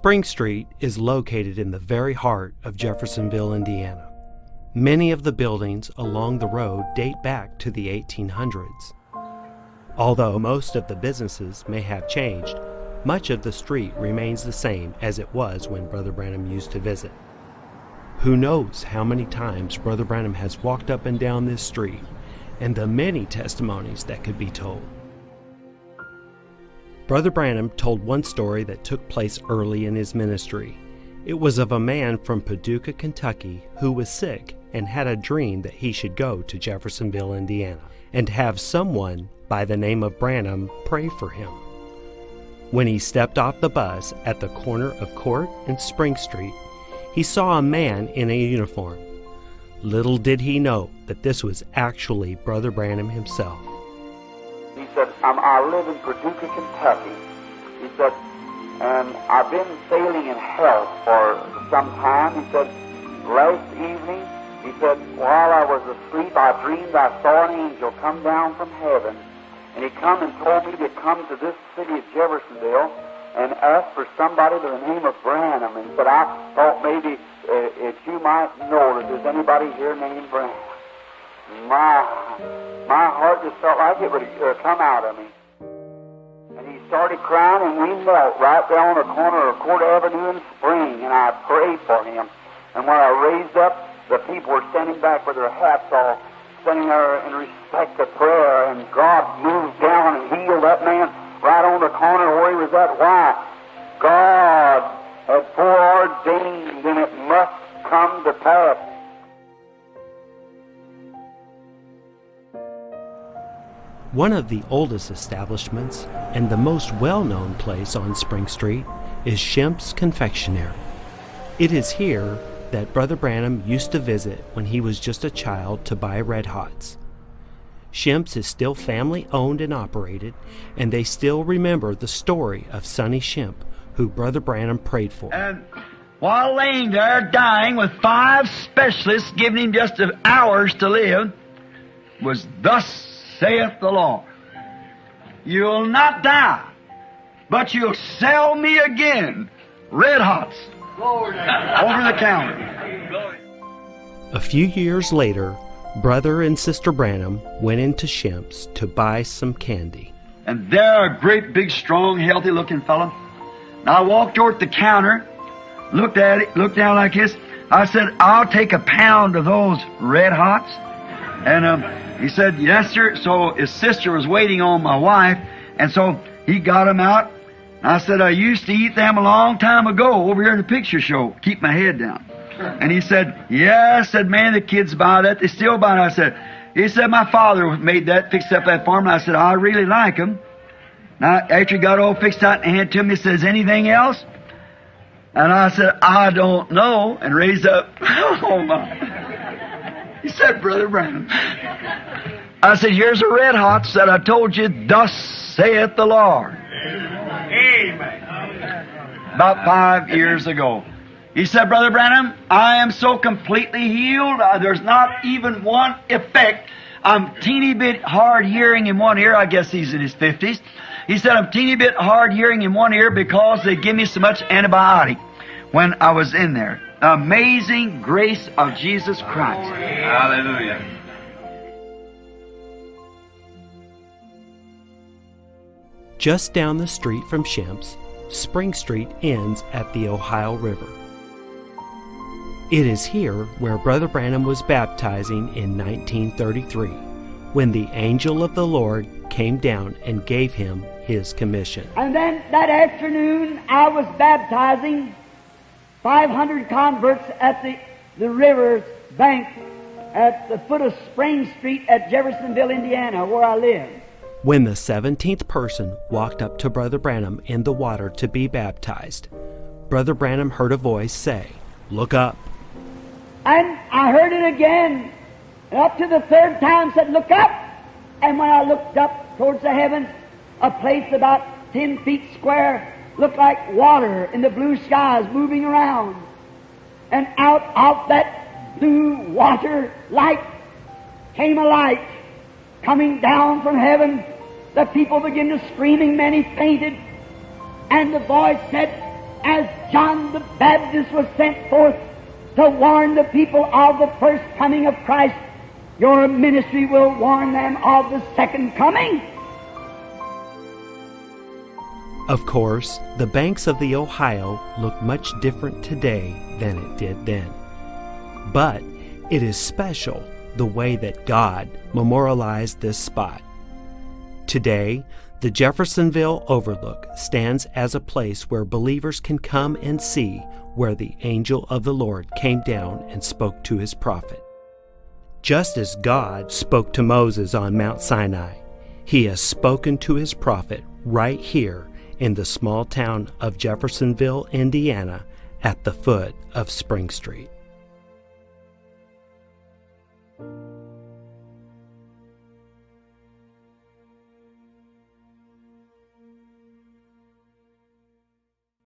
Spring Street is located in the very heart of Jeffersonville, Indiana. Many of the buildings along the road date back to the 1800s. Although most of the businesses may have changed, much of the street remains the same as it was when Brother Branham used to visit. Who knows how many times Brother Branham has walked up and down this street, and the many testimonies that could be told. Brother Branham told one story that took place early in his ministry. It was of a man from Paducah, Kentucky, who was sick and had a dream that he should go to Jeffersonville, Indiana, and have someone by the name of Branham pray for him. When he stepped off the bus at the corner of Court and Spring Street, he saw a man in a uniform. Little did he know that this was actually Brother Branham himself. He said, I live in Paducah, Kentucky. He said, and I've been sailing in health for some time. He said, last evening, he said, while I was asleep, I dreamed I saw an angel come down from heaven. And he come and told me to come to this city of Jeffersonville and ask for somebody by the name of Branham. And said, I thought maybe if you might know that there's anybody here named Branham. My heart just felt like it would come out of me. And he started crying, and we knelt right there on the corner of Court Avenue and Spring, and I prayed for him. And when I raised up, the people were standing back with their hats off, standing there in respect to prayer, and God moved down and healed that man right on the corner where he was at. Why? God had foreordained, and it must come to pass. One of the oldest establishments and the most well-known place on Spring Street is Shemp's Confectionery. It is here that Brother Branham used to visit when he was just a child to buy Red Hots. Shemp's is still family-owned and operated, and they still remember the story of Sonny Shemp, who Brother Branham prayed for. And while laying there dying with 5 specialists giving him just hours to live, was thus saith the Lord, you'll not die, but you'll sell me again Red Hots over the counter. A few years later, Brother and Sister Branham went into Shemp's to buy some candy. And there, a great, big, strong, healthy-looking fellow. And I walked over at the counter, looked at it, looked down like this. I said, I'll take a pound of those Red Hots. And he said, yes, sir. So his sister was waiting on my wife, and so he got them out. I said, I used to eat them a long time ago over here in the picture show. Keep my head down. And he said, yeah. I said, man, the kids buy that. They still buy it. He said, my father made that, fixed up that farm. And I said, I really like them. Now, after he got all fixed out and handed to me, he says, anything else? And I said, I don't know. And raised up. Oh, my. He said, Brother Branham. I said, here's a Red Hots that I told you, thus saith the Lord. Amen. About 5 years ago. He said, Brother Branham, I am so completely healed, there's not even one effect. I'm teeny bit hard hearing in one ear. I guess he's in his 50s. He said, I'm teeny bit hard hearing in one ear because they give me so much antibiotic when I was in there. The amazing grace of Jesus Christ. Hallelujah. Just down the street from Shemp's, Spring Street ends at the Ohio River. It is here where Brother Branham was baptizing in 1933, when the angel of the Lord came down and gave him his commission. And then that afternoon I was baptizing 500 converts at the river's bank at the foot of Spring Street at Jeffersonville, Indiana, where I live. When the 17th person walked up to Brother Branham in the water to be baptized, Brother Branham heard a voice say, "Look up." And I heard it again, and up to the 3rd time said, "Look up." And when I looked up towards the heavens, a place about 10 feet square looked like water in the blue skies moving around. And out of that blue water light came a light coming down from heaven. The people began to screaming, many fainted, and the voice said, as John the Baptist was sent forth to warn the people of the first coming of Christ. Your ministry will warn them of the second coming. Of course, the banks of the Ohio look much different today than it did then. But it is special the way that God memorialized this spot. Today, the Jeffersonville Overlook stands as a place where believers can come and see where the angel of the Lord came down and spoke to his prophet. Just as God spoke to Moses on Mount Sinai, he has spoken to his prophet right here in the small town of Jeffersonville, Indiana, at the foot of Spring Street.